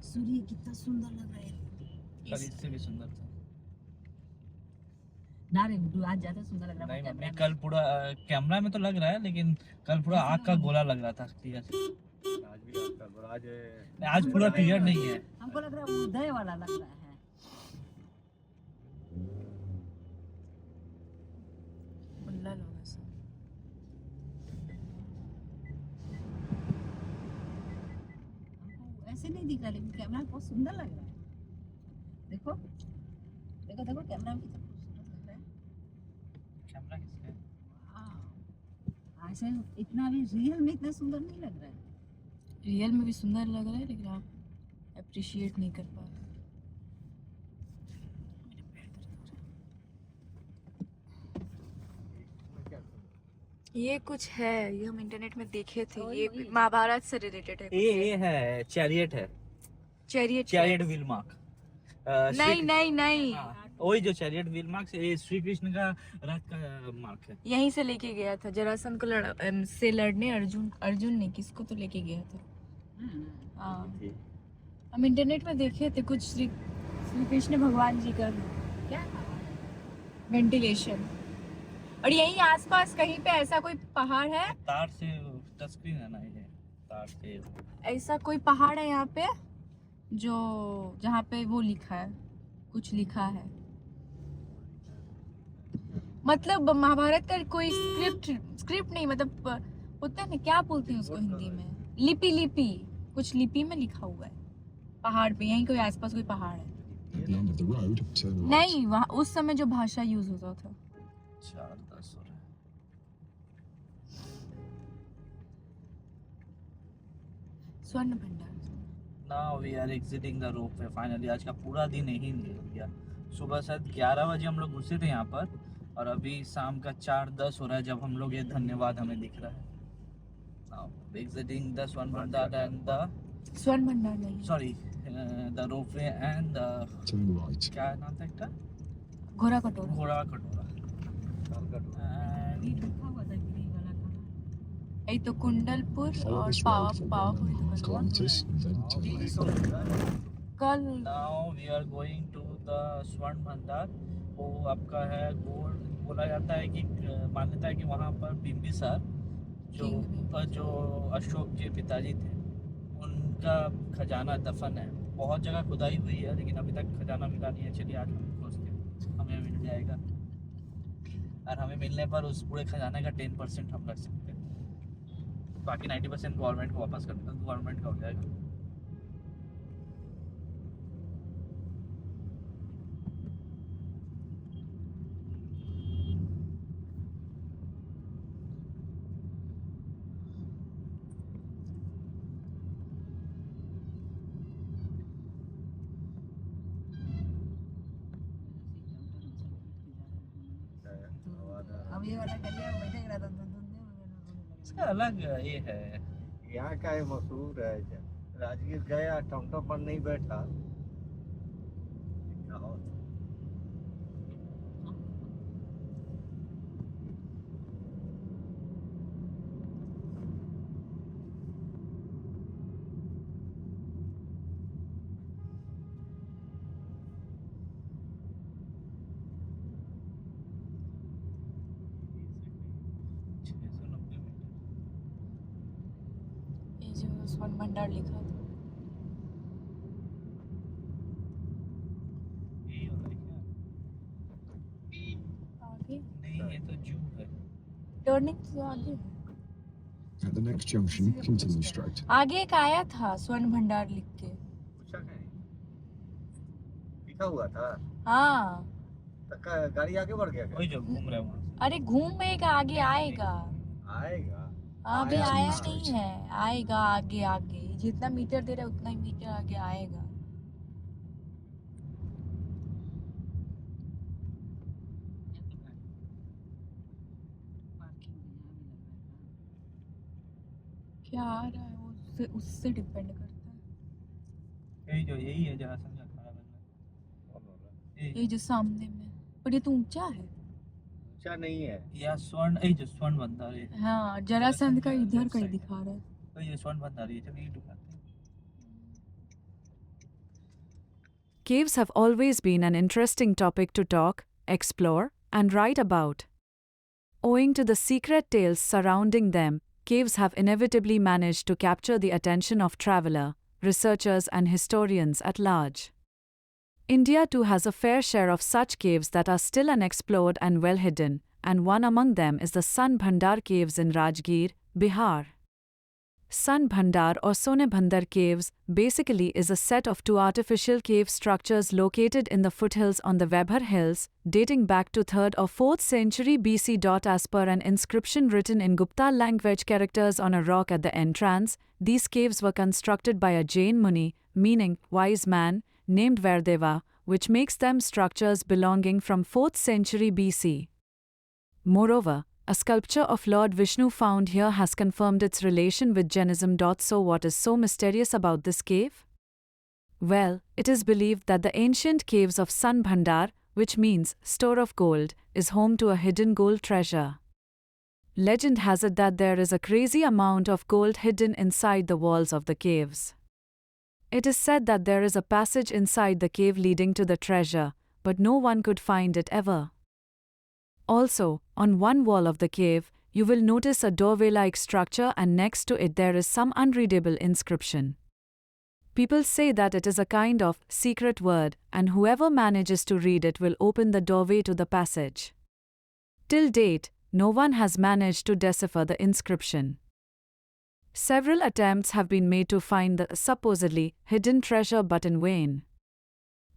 सूर्य कितना सुंदर लग रहा है। कल इससे भी सुंदर था। ना रे गुड्डू, आज ज्यादा सुंदर लग रहा नहीं है मम्मी, कल पूरा कैमरा में तो लग रहा है, लेकिन कल पूरा आग का गोला लग रहा था क्लियर। आज भी आग का गोला, आज पूरा क्लियर नहीं है। हमको लग रहा है उदय वाला लग रहा है। उल्ला लोग ऐसा। हमको ऐसे नहीं दिख रहा, लेकिन कैमरा में बहुत सुंदर लग रहा है। देखो देखो देखो, कैमरा में कितना खूबसूरत लग रहा है। कैमरा किसका है? वाह, ऐसे इतना भी रियल में इतना सुंदर नहीं लग रहा है। रियल में भी सुंदर लग रहा है, लेकिन आप अप्रिशिएट नहीं कर पा रहे। ये कुछ है, ये हम इंटरनेट में देखे थे, ये महाभारत से रिलेटेड है। ये है चैरियट है, चैरियट व्हील मार्क। नहीं नहीं नहीं, वही जो चैरियट व्हील मार्क, ये श्री कृष्ण का रथ का मार्क है। यहीं से लेके गया था जरासंध को से लड़ने। अर्जुन ने किसको तो लेके गया था। हाँ, हम इंटरनेट में देखे थे कुछ श्री कृष्ण भगवान जी का क्या वेंटिलेशन। और यहीं आसपास कहीं पे ऐसा कोई पहाड़ है, तार से टच स्क्रीन है ना, ये तार से। ऐसा कोई पहाड़ है यहाँ पे जो जहाँ पे वो लिखा है, कुछ लिखा है, मतलब महाभारत का कोई स्क्रिप्ट नहीं, मतलब होता है ना, क्या बोलते हैं उसको हिंदी में, लिपि कुछ लिपि में लिखा हुआ है पहाड़ पे। यहीं कोई आसपास कोई पहाड़ है। नहीं, वहाँ उस समय जो भाषा यूज होता था। 4:10 हो रहा है। स्वर्ण भंडार। Now we are exiting the ropeway finally। आज का पूरा दिन यही निकल गया। सुबह शायद 11 बजे हम लोग घुसे थे यहाँ पर, और अभी शाम का 4:10 हो रहा है जब हम लोग ये धन्यवाद हमें दिख रहा है। Now exiting the स्वर्ण भंडार and the स्वर्ण भंडार नहीं, sorry the ropeway and the क्या नाम था इसका, घोड़ा कटोरा। घोड़ा कटोरा। ये लिखा हुआ था ग्रीन वाला कहाँ? यही तो कुंडलपुर और पावापुरी कल। Now we are going to the स्वर्ण भंडार। वो आपका है गोल्ड, बोला जाता है कि मान्यता है कि वहाँ पर बिंबिसार जो अशोक के पिताजी थे, उनका खजाना दफन है। बहुत जगह खुदाई हुई है, लेकिन अभी तक खजाना मिला नहीं है। चलिए आज हम खोजते हैं, हमें मिल जाएगा। और हमें मिलने पर उस पूरे खजाने का 10% हम रख सकते हैं, बाकी 90% गवर्नमेंट को वापस कर, गवर्नमेंट का हो जाएगा। अब ये वाला गलिया में बैठेगा तो इसका अलग ये है। यहाँ का है मशहूर है। राजगीर गया, टमटम पर नहीं बैठा। ये जो स्वर्ण भंडार लिखा था, यही होता है क्या? आगे नहीं, ये तो जू है। टर्निंग से आगे है। At the next junction, continue straight. आगे एक आया था स्वर्ण भंडार लिख के। पूछा कहीं लिखा हुआ था, हाँ, तो गाड़ी आगे बढ़ गया क्या? वही जो घूम रहे हैं वहाँ। अरे घूमेगा, आगे आएगा। आएगा। अभी आया आया नहीं। नहीं है, आएगा आगे। आगे जितना मीटर दे रहा है उतना ही मीटर आगे आएगा। क्या आ रहा है वो उससे डिपेंड करता है। यही है जहाँ संजय खड़ा है। ये जो सामने में, पर ये तो ऊंचा है। ऊंचा नहीं है। या स्वर्ण, यही जो स्वर्ण भंडार है। हाँ, जरासंध का इधर का ही दिखा रहा है। तो ये स्वर्ण भंडार है, चलिए दिखाते हैं। caves have always been an interesting topic to talk, explore, and write about. Owing to the secret tales surrounding them, caves have inevitably managed to capture the attention of travelers, researchers, and historians at large. India too has a fair share of such caves that are still unexplored and well hidden, and one among them is the San Bhandar Caves in Rajgir, Bihar. San Bhandar or Sonebhandar Caves basically is a set of two artificial cave structures located in the foothills on the Vebhar Hills, dating back to 3rd or 4th century BC. As per an inscription written in Gupta language characters on a rock at the entrance, these caves were constructed by a Jain Muni, meaning wise man, named Vaideva, which makes them structures belonging from 4th century BC. Moreover, a sculpture of Lord Vishnu found here has confirmed its relation with Jainism. So what is so mysterious about this cave? Well, it is believed that the ancient caves of San Bhandar, which means store of gold, is home to a hidden gold treasure. Legend has it that there is a crazy amount of gold hidden inside the walls of the caves. It is said that there is a passage inside the cave leading to the treasure, but no one could find it ever. Also, on one wall of the cave, you will notice a doorway-like structure, and next to it there is some unreadable inscription. People say that it is a kind of secret word, and whoever manages to read it will open the doorway to the passage. Till date, no one has managed to decipher the inscription. Several attempts have been made to find the supposedly hidden treasure, but in vain.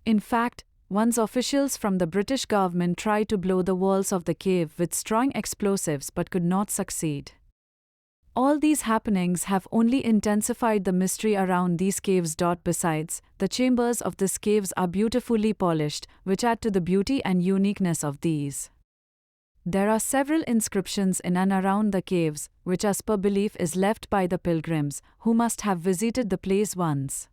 In fact, once officials from the British government tried to blow the walls of the cave with strong explosives but could not succeed. All these happenings have only intensified the mystery around these caves. Besides, the chambers of these caves are beautifully polished, which add to the beauty and uniqueness of these. There are several inscriptions in and around the caves, which as per belief is left by the pilgrims, who must have visited the place once.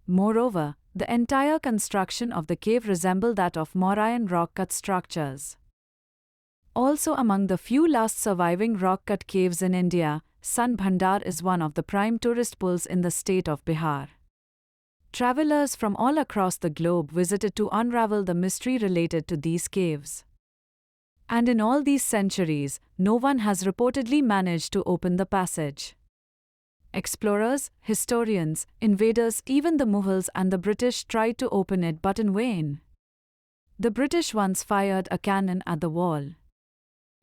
Moreover, the entire construction of the cave resembles that of Mauryan rock-cut structures. Also among the few last surviving rock-cut caves in India, San Bhandar is one of the prime tourist pulls in the state of Bihar. Travelers from all across the globe visited to unravel the mystery related to these caves. And in all these centuries, no one has reportedly managed to open the passage. Explorers, historians, invaders, even the Mughals and the British tried to open it, but in vain. The British once fired a cannon at the wall.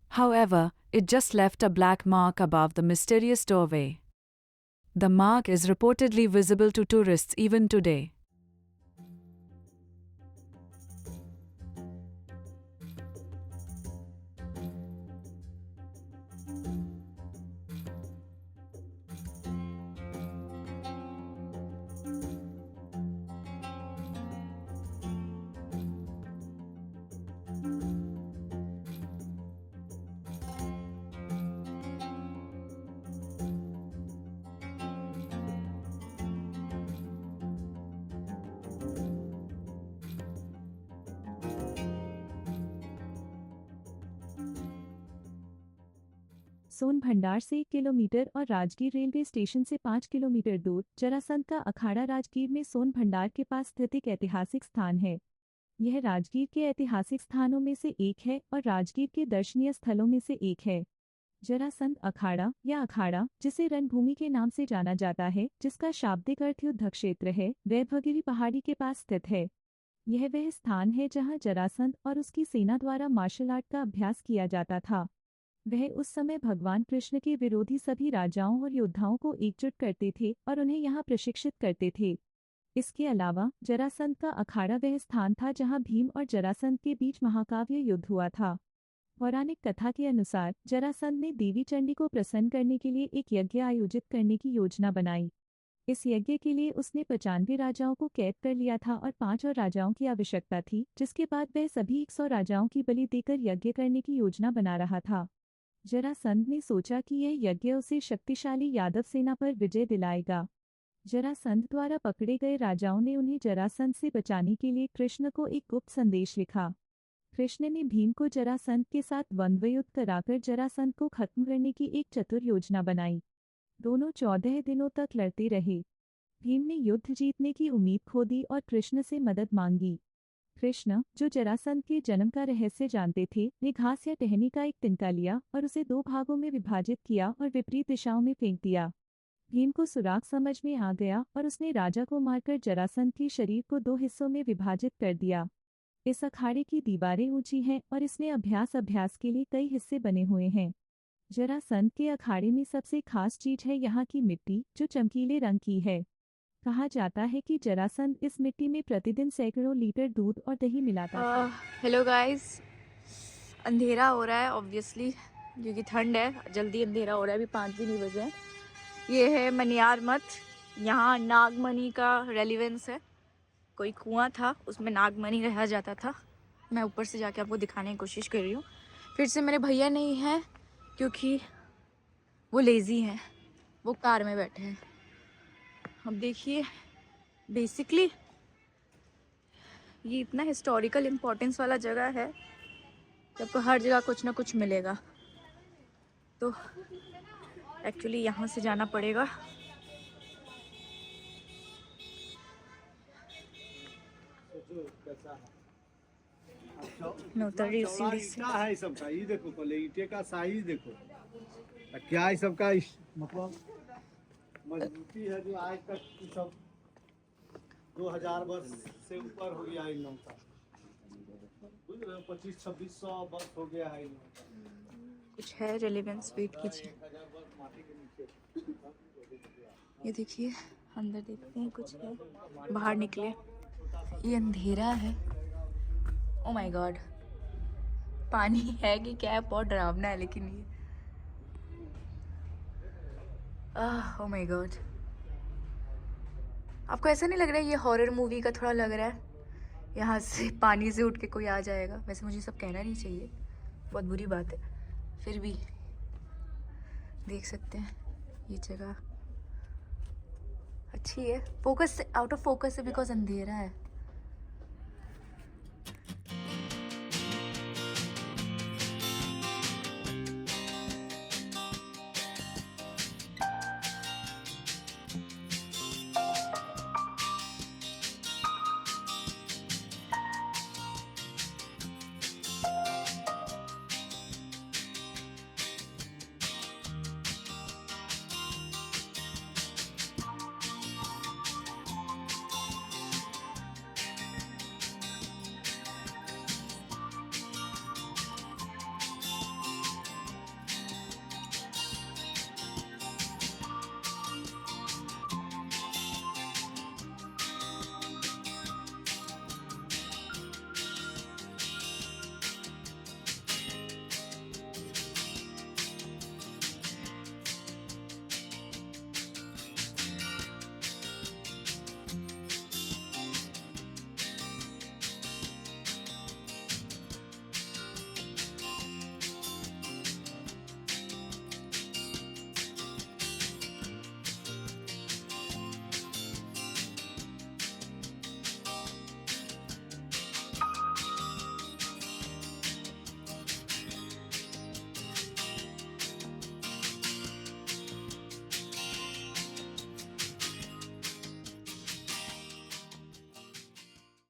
However, it just left a black mark above the mysterious doorway. The mark is reportedly visible to tourists even today. सोन भंडार से 1 kilometre और Rajgir railway station से 5 kilometre दूर जरासंध का अखाड़ा राजगीर में सोन भंडार के पास स्थित एक ऐतिहासिक स्थान है। यह राजगीर के ऐतिहासिक स्थानों में से एक है और राजगीर के दर्शनीय स्थलों में से एक है। जरासंध अखाड़ा या अखाड़ा, जिसे रणभूमि के नाम से जाना जाता है, जिसका शाब्दिक अर्थ युद्ध क्षेत्र है, वैभवगिरी पहाड़ी के पास स्थित है। यह वह स्थान है जहां जरासंध और उसकी सेना द्वारा मार्शल आर्ट का अभ्यास किया जाता था। वह उस समय भगवान कृष्ण के विरोधी सभी राजाओं और योद्धाओं को एकजुट करते थे और उन्हें यहाँ प्रशिक्षित करते थे। इसके अलावा जरासंध का अखाड़ा वह स्थान था जहाँ भीम और जरासंध के बीच महाकाव्य युद्ध हुआ था। पौराणिक कथा के अनुसार जरासंध ने देवी चंडी को प्रसन्न करने के लिए एक यज्ञ आयोजित करने की योजना बनाई। इस यज्ञ के लिए उसने 95 राजाओं को कैद कर लिया था और 5 और राजाओं की आवश्यकता थी, जिसके बाद वह सभी 100 राजाओं की बलि देकर यज्ञ करने की योजना बना रहा था। जरासंध ने सोचा कि यह यज्ञ उसे शक्तिशाली यादव सेना पर विजय दिलाएगा। जरासंध द्वारा पकड़े गए राजाओं ने उन्हें जरासंध से बचाने के लिए कृष्ण को एक गुप्त संदेश लिखा। कृष्ण ने भीम को जरासंध के साथ द्वंद्वयुद्ध कराकर जरासंध को खत्म करने की एक चतुर योजना बनाई। दोनों 14 दिनों तक लड़ते रहे। भीम ने युद्ध जीतने की उम्मीद खो दी और कृष्ण से मदद मांगी। कृष्ण, जो जरासंध के जन्म का रहस्य जानते थे, ने घास या टहनी का एक तिनका लिया और उसे 2 भागों में विभाजित किया और विपरीत दिशाओं में फेंक दिया। भीम को सुराग समझ में आ गया और उसने राजा को मारकर जरासंध के शरीर को 2 हिस्सों में विभाजित कर दिया। इस अखाड़े की दीवारें ऊंची हैं और इसमें अभ्यास के लिए कई हिस्से बने हुए हैं। जरासंध के अखाड़े में सबसे खास चीज है यहाँ की मिट्टी, जो चमकीले रंग की है। कहा जाता है कि जरासंध इस मिट्टी में प्रतिदिन सैकड़ों लीटर दूध और दही मिलाता था। हेलो गाइस, अंधेरा हो रहा है ऑब्वियसली क्योंकि ठंड है, जल्दी अंधेरा हो रहा है, अभी 5 भी नहीं बजे हैं। ये है मनियार मठ, यहाँ नागमणि का रेलिवेंस है। कोई कुआं था, उसमें नागमणि रहा जाता था। मैं ऊपर से जाके आपको दिखाने की कोशिश कर रही हूँ। फिर से मेरे भैया नहीं हैं क्योंकि वो लेज़ी हैं, वो कार में बैठे हैं। अब देखिए, बेसिकली ये इतना हिस्टोरिकल इम्पोर्टेंस वाला जगह है कि आपको हर जगह कुछ ना कुछ मिलेगा। तो एक्चुअली यहाँ से जाना पड़ेगा। मैं उतर रही हूँ सीढ़ी से। ईटा है सबका, ये देखो पहले ईटे का साइज देखो, क्या है सबका मतलब मजबूती है जो आज तक की सब 2000 वर्ष से ऊपर हो गया इन लोगों का, बुझ रहे हो, 2500-2600 वर्ष हो गया है इन लोगों का। कुछ है रेलिवेंस, वेट कीजिए। ये देखिए, अंदर देखते हैं कुछ है, बाहर निकले। ये अंधेरा है। ओ माय गॉड, पानी है कि क्या है, बहुत डरावना है। लेकिन ये ओ माय गॉड, आपको ऐसा नहीं लग रहा है ये हॉरर मूवी का थोड़ा लग रहा है? यहाँ से पानी से उठ के कोई आ जाएगा। वैसे मुझे सब कहना नहीं चाहिए, बहुत बुरी बात है, फिर भी देख सकते हैं ये जगह अच्छी है। फोकस से आउट ऑफ फोकस है बिकॉज अंधेरा है।